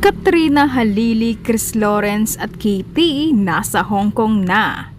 Katrina Halili, Chris Lawrence at Katie nasa Hong Kong na.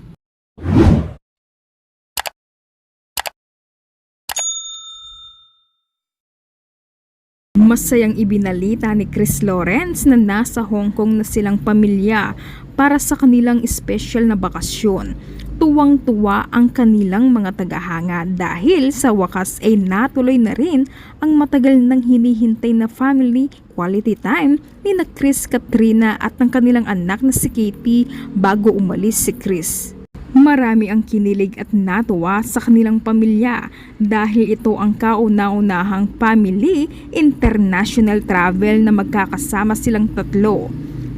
Masayang ibinalita ni Chris Lawrence na nasa Hong Kong na silang pamilya para sa kanilang espesyal na bakasyon. Tuwang-tuwa ang kanilang mga tagahanga dahil sa wakas ay natuloy na rin ang matagal nang hinihintay na family quality time ni na Chris, Katrina at ng kanilang anak na si Katie bago umalis si Chris. Marami ang kinilig at natuwa sa kanilang pamilya dahil ito ang kauna-unahang family international travel na magkakasama silang tatlo.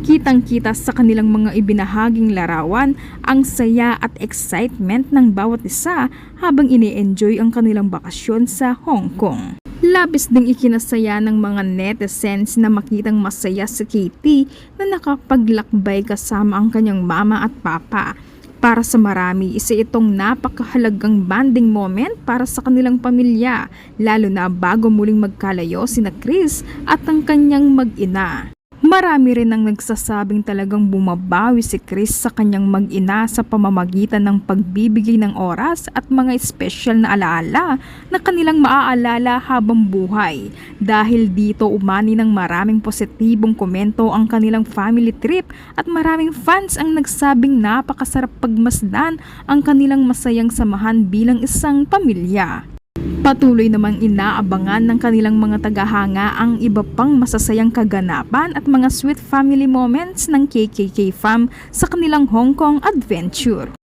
Kitang-kita sa kanilang mga ibinahaging larawan ang saya at excitement ng bawat isa habang ini-enjoy ang kanilang bakasyon sa Hong Kong. Labis ding ikinasaya ng mga netizens na makitang masaya si Katie na nakapaglakbay kasama ang kanyang mama at papa. Para sa marami, isa itong napakahalagang bonding moment para sa kanilang pamilya, lalo na bago muling magkalayo sina Chris at ang kanyang mag-ina. Marami rin ang nagsasabing talagang bumabawi si Chris sa kanyang mag-ina sa pamamagitan ng pagbibigay ng oras at mga espesyal na alaala na kanilang maaalala habang buhay. Dahil dito umani ng maraming positibong komento ang kanilang family trip at maraming fans ang nagsabing napakasarap pagmasdan ang kanilang masayang samahan bilang isang pamilya. Patuloy namang inaabangan ng kanilang mga tagahanga ang iba pang masasayang kaganapan at mga sweet family moments ng KKK fam sa kanilang Hong Kong adventure.